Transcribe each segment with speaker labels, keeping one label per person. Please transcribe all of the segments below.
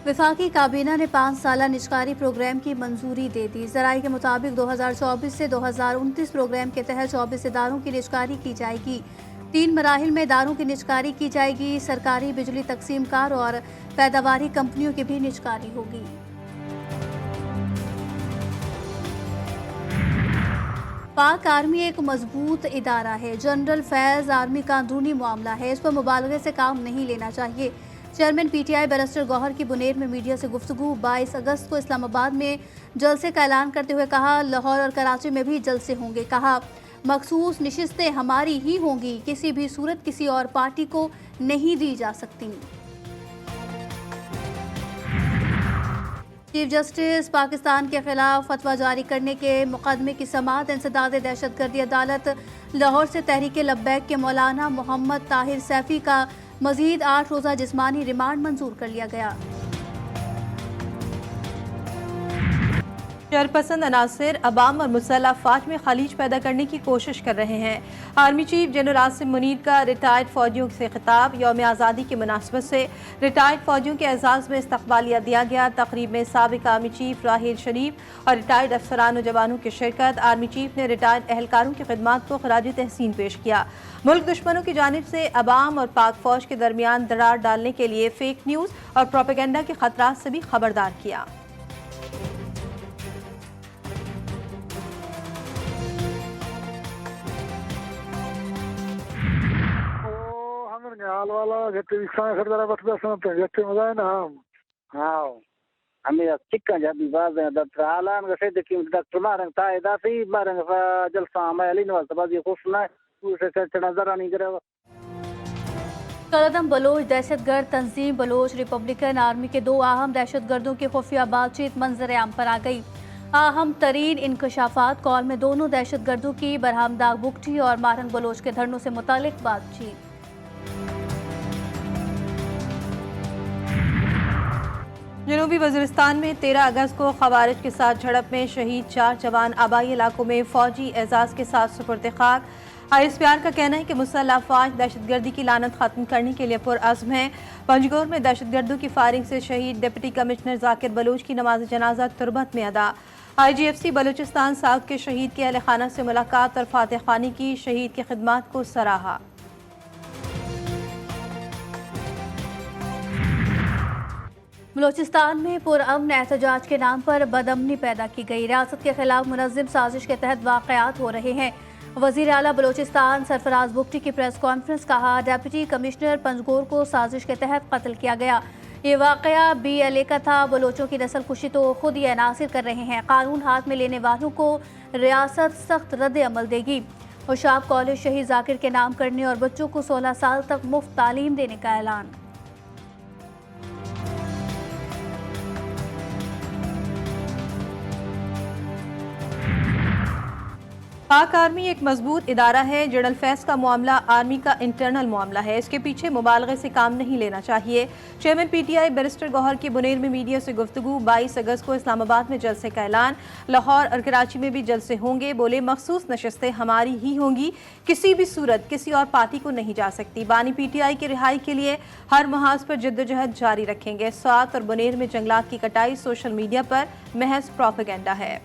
Speaker 1: वफाकी काबीना ने 5 साला निजकारी प्रोग्राम की मंजूरी दे दी। ज़राए के मुताबिक 2024 से 2029 प्रोग्राम के तहत 24 इदारों की निजकारी की जाएगी। 3 मराहिल में इदारों की निजकारी की जाएगी। सरकारी बिजली तकसीमकार और पैदावारी कंपनियों की भी निजकारी होगी। पाक आर्मी एक मजबूत इदारा है। जनरल फैज आर्मी का अंदरूनी मामला है, इस पर मुबालगे से काम नहीं लेना चाहिए। चेयरमैन पीटीआई बैरिस्टर गौहर की बुनेर में मीडिया से गुफ्तगू। 22 अगस्त को इस्लामाबाद में जलसे का ऐलान करते हुए कहा, लाहौर और कराची में भी जलसे होंगे। कहा, मखसूस नशिस्तें हमारी ही होंगी, किसी भी सूरत किसी और पार्टी को नहीं दी जा सकती। चीफ जस्टिस पाकिस्तान के खिलाफ फतवा जारी करने के मुकदमे की समाअत। इंसदाद दहशतगर्दी अदालत लाहौर से तहरीक लब्बैक के मौलाना मोहम्मद ताहिर सैफी का मजीद 8 रोज़ा जिस्मानी रिमांड मंजूर कर लिया गया।
Speaker 2: शरपसंद अनासिर अवाम और मुसल्लह अफवाज में खलीज पैदा करने की कोशिश कर रहे हैं। Army chief general Asim Munir का रिटायर्ड फौजियों से खिताब। यौम आज़ादी की मुनासबत से रिटायर्ड फौजियों के एजाज़ में इस्तकबालिया दिया गया। तकरीब में साबिक आर्मी चीफ राहिल शरीफ और रिटायर्ड अफसरान और जवानों की शिरकत। आर्मी चीफ ने रिटायर्ड एहलकारों की खिदमात को खराज तहसीन पेश किया। मुल्क दुश्मनों की जानिब से अवाम और पाक फौज के दरमियान दरार डालने के लिए फेक न्यूज़ और प्रोपेगेंडा के खतरात से भी खबरदार किया।
Speaker 3: हाल वाला जैसे रिक्शा में खरीदारा बस बस में जैसे मजा है ना हम
Speaker 4: हाँ हमें चिक्का जाबी बाज है डॉक्टर आलान का सही कि डॉक्टर मारंग ताए दासी मारंग जलसा में अली नवाज बाज ये खुश ना उसे चढ़ा जरा नहीं करेगा।
Speaker 1: कलदम बलोच दहशतगर्द तंजीम बलोच रिपब्लिकन आर्मी के 2 अहम दहशतगर्दों की खुफिया बातचीत मंजर आम पर आ गई। अहम तरीन इंकशाफात कॉल में दोनों दहशतगर्दों की बरहमदाग बुगटी और मारंग बलोच के धरनों से मुतालिक बातचीत।
Speaker 2: जनूबी वज़ीरिस्तान में 13 अगस्त को खवारिज के साथ झड़प में शहीद 4 जवान आबाई इलाकों में फौजी एजाज के साथ सुपुर्द खाक। ISPR का कहना है कि मुसल्लह अफवाज दहशतगर्दी की लानत खत्म करने के लिए पुरअज़्म है। पंजगोर में दहशतगर्दों की फायरिंग से शहीद डिप्टी कमिश्नर जाकिर बलूच की नमाज जनाजा तुरबत में अदा। IGFC बलूचिस्तान साउथ के शहीद के अहल खाना से मुलाकात और फातह खानी की। शहीद की खिदमात को सराहा।
Speaker 1: बलोचिस्तान में पुरअमन एहतजाज के नाम पर बदअमनी पैदा की गई। रियासत के खिलाफ मुनज़्ज़म साजिश के तहत वाक़यात हो रहे हैं। वज़ीर आला बलोचिस्तान सरफराज बुगटी की प्रेस कॉन्फ्रेंस। कहा, डिप्टी कमिश्नर पंजगोर को साजिश के तहत कत्ल किया गया। ये वाक़या BLA का था। बलोचों की नस्ल कुशी तो खुद ही अनासिर कर रहे हैं। कानून हाथ में लेने वालों को रियासत सख्त रद्द अमल देगी। होशाब कॉलेज शहीद जाकिर के नाम करने और बच्चों को 16 साल तक मुफ्त तालीम देने का ऐलान।
Speaker 2: पाक आर्मी एक मजबूत इदारा है। जनरल फैज का मामला आर्मी का इंटरनल मामला है, इसके पीछे मुबालगे से काम नहीं लेना चाहिए। चेयरमैन PTI बैरिस्टर गौहर की बुनेर में मीडिया से गुफ्तगू। 22 अगस्त को इस्लामाबाद में जलसे का ऐलान। लाहौर और कराची में भी जलसे होंगे। बोले, मखसूस नशस्तें हमारी ही होंगी, किसी भी सूरत किसी और पार्टी को नहीं जा सकती। बानी PTI की रिहाई के लिए हर महाज पर जद्दोजहद जारी रखेंगे। स्वात और बुनेर में जंगलात की कटाई सोशल मीडिया पर महज प्रोपेगेंडा है।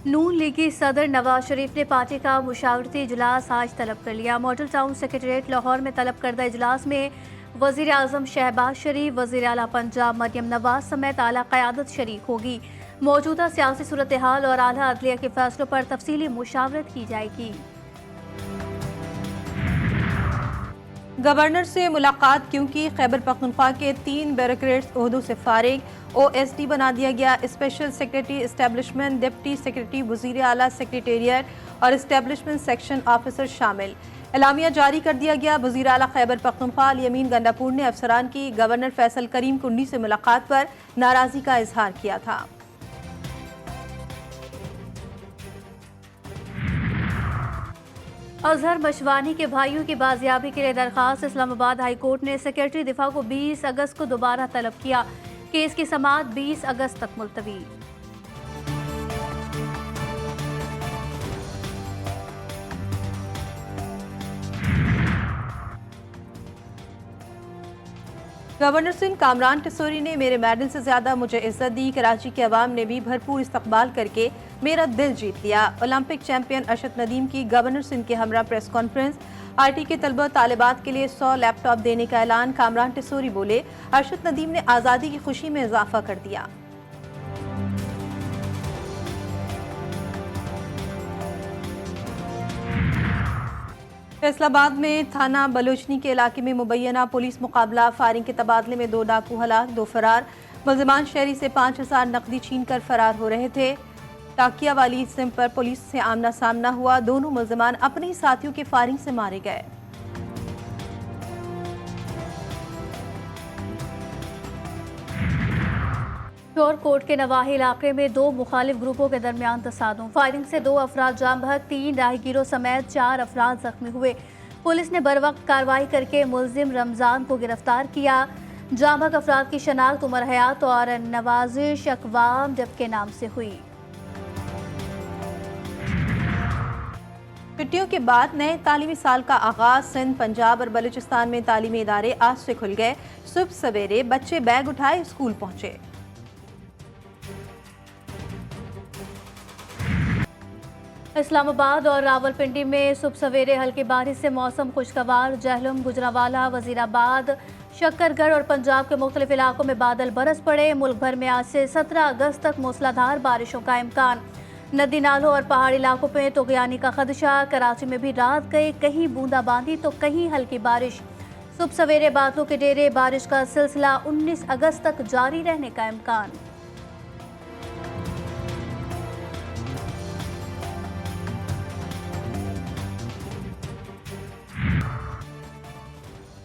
Speaker 1: नून लीगी सदर नवाज शरीफ ने पार्टी का मुशावरती इजलास आज तलब कर लिया। मॉडल टाउन सेक्रेटरीट लाहौर में तलब करदा इजलास में वज़ीर आज़म शहबाज शरीफ, वज़ीर आला पंजाब मरियम नवाज समेत आला क़यादत शरीक होगी। मौजूदा सियासी सूरत हाल और आला अदलिया के फैसलों पर तफसीली मुशावरत की जाएगी।
Speaker 2: गवर्नर से मुलाकात क्योंकि खैबर पख्तूनख्वा के 3 ब्यूरोक्रेट्स ओहदों से फारिग। OSD बना दिया गया। Special secretary establishment, deputy secretary वज़ीर आला सेक्रेटेरिएट और इस्टेब्लिशमेंट सेक्शन ऑफिसर शामिल। एलामिया जारी कर दिया गया। वज़ीर आला खैबर पख्तूनख्वा अल-यमीन गंडापुर ने अफसरान की गवर्नर फैसल करीम कुंडी से मुलाकात पर नाराज़गी का इजहार किया था।
Speaker 1: अजहर मशवानी के भाइयों की बाजियाबी के लिए दरखास्त। इस्लामाबाद हाई कोर्ट ने सेक्रेटरी दिफा को 20 अगस्त को दोबारा तलब किया। केस की समाअत 20 अगस्त तक मुलतवी।
Speaker 2: गवर्नर सिंह कामरान टिसोरी ने मेरे मेडल से ज्यादा मुझे इज्जत दी। कराची के अवाम ने भी भरपूर इस्तकबाल करके मेरा दिल जीत लिया। ओलंपिक चैंपियन अरशद नदीम की गवर्नर सिंह के हमरा प्रेस कॉन्फ्रेंस। आईटी के तलबा तालिबात के लिए 100 लैपटॉप देने का ऐलान। कामरान टिसोरी बोले, अरशद नदीम ने आज़ादी की खुशी में इजाफा कर दिया। फैसलाबाद में थाना बलोचनी के इलाके में मुबैना पुलिस मुकाबला। फायरिंग के तबादले में 2 डाकू हलाक, 2 फरार। मुल्जिमान शहरी से 5000 नकदी छीन कर फरार हो रहे थे। टाकिया वाली सिम पर पुलिस से आमना सामना हुआ। दोनों मुल्जिमान अपने ही साथियों के फायरिंग से मारे गए।
Speaker 1: शोरकोट के नवाही इलाके में 2 मुखालिफ ग्रुपों के दरमियान तसादुम। फायरिंग से 2 अफराद जाम बहक, 3 राहगीरों समेत 4 अफराद जख्मी हुए। पुलिस ने बरवक्त कार्रवाई करके मुलजिम रमजान को गिरफ्तार किया। जाम बहक अफराद की शनाख्त उमर हयात और नवाजिश अकवाम जब के नाम से हुई।
Speaker 2: छुट्टियों के बाद नए तालीमी साल का आगाज। सिंध, पंजाब और बलूचिस्तान में तालीमी इदारे आज से खुल गए। सुबह सवेरे बच्चे बैग उठाए स्कूल पहुंचे।
Speaker 1: इस्लामाबाद और रावलपिंडी में सुबह सवेरे हल्की बारिश से मौसम खुशगवार। जहलम, गुजरावाला, वजीराबाद, शक्करगढ़ और पंजाब के मुख्तलिफ इलाकों में बादल बरस पड़े। मुल्क भर में आज से 17 अगस्त तक मूसलाधार बारिशों का इम्कान। नदी नालों और पहाड़ी इलाकों में तुगयानी का खदशा। कराची में भी रात गई, कहीं बूंदाबांदी तो कहीं हल्की बारिश। सुबह सवेरे बादलों के डेरे। बारिश का सिलसिला 19 अगस्त तक जारी रहने का इम्कान।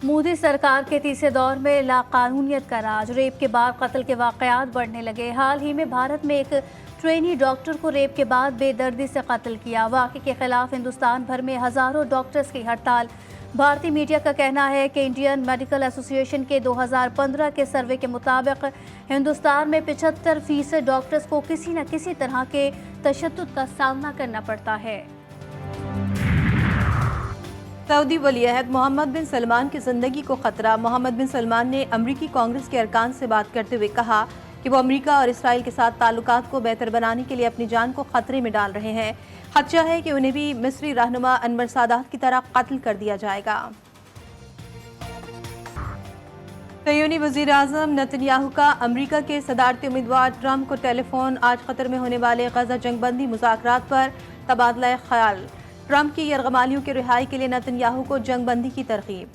Speaker 1: मोदी सरकार के तीसरे दौर में लाकानूनियत का राज। रेप के बाद कत्ल के वाकयात बढ़ने लगे। हाल ही में भारत में एक ट्रेनी डॉक्टर को रेप के बाद बेदर्दी से कत्ल किया। वाक़े के खिलाफ हिंदुस्तान भर में हज़ारों डॉक्टर्स की हड़ताल। भारतीय मीडिया का कहना है कि इंडियन मेडिकल एसोसिएशन के 2015 के सर्वे के मुताबिक हिंदुस्तान में 75% डॉक्टर्स को किसी न किसी तरह के तशद्दुद का सामना करना पड़ता है।
Speaker 2: सऊदी वलीअहद मोहम्मद बिन सलमान की जिंदगी को खतरा। मोहम्मद बिन सलमान ने अमरीकी कांग्रेस के अरकान से बात करते हुए कहा कि वो अमेरिका और इसराइल के साथ ताल्लुकात को बेहतर बनाने के लिए अपनी जान को खतरे में डाल रहे हैं। खदशा है कि उन्हें भी मिस्री रहनुमा अनवर सादात की तरह कत्ल कर दिया जाएगा। सयूनी वज़ीर आज़म नेतन्याहू का अमेरिका के सदारती उम्मीदवार ट्रंप को टेलीफोन। आज कतर में होने वाले गजा जंगबंदी मुज़ाकरात पर तबादला ख्याल। ट्रंप की यरगमालियों की रिहाई के लिए नेतन्याहू को जंगबंदी की तरगीब।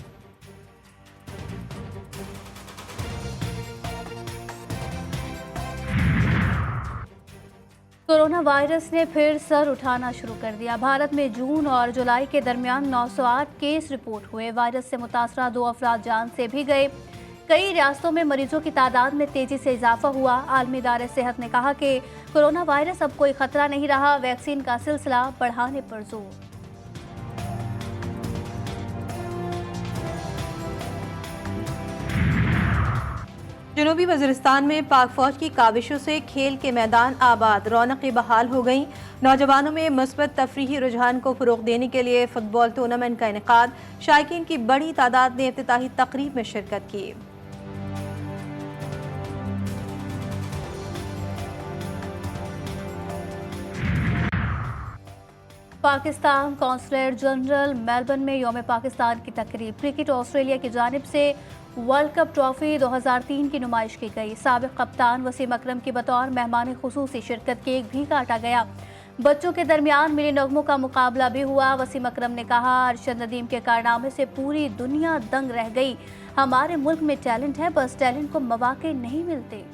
Speaker 1: कोरोना वायरस ने फिर सर उठाना शुरू कर दिया। भारत में जून और जुलाई के दरमियान 908 केस रिपोर्ट हुए। वायरस से मुतासरा 2 अफराद जान से भी गए। कई रियासतों में मरीजों की तादाद में तेजी से इजाफा हुआ। आलमी इदारे सेहत ने कहा कि कोरोना वायरस अब कोई खतरा नहीं रहा। वैक्सीन का सिलसिला बढ़ाने पर जोर।
Speaker 2: जनूबी वज़ीरिस्तान में पाक फौज की काविशों से खेल के मैदान आबाद। रौनकें बहाल हो गईं। नौजवानों में मुस्बत तफरीही रुझान को फ़रोग़ देने के लिए फुटबॉल टूर्नामेंट का इनेकाद। शायकीन की बड़ी तादाद ने इफ्तिताही तकरीब में शिरकत की।
Speaker 1: पाकिस्तान कौंसलर जनरल मेलबर्न में यौम पाकिस्तान की तकरीब। क्रिकेट ऑस्ट्रेलिया की जानिब से वर्ल्ड कप ट्रॉफी 2003 की नुमाइश की गई। साबिक कप्तान वसीम अकरम की बतौर मेहमान खुसूसी शिरकत केक भी काटा गया। बच्चों के दरमियान मिली नगमों का मुकाबला भी हुआ। वसीम अकरम ने कहा, अरशद नदीम के कारनामे से पूरी दुनिया दंग रह गई। हमारे मुल्क में टैलेंट है, बस टैलेंट को मौके नहीं मिलते।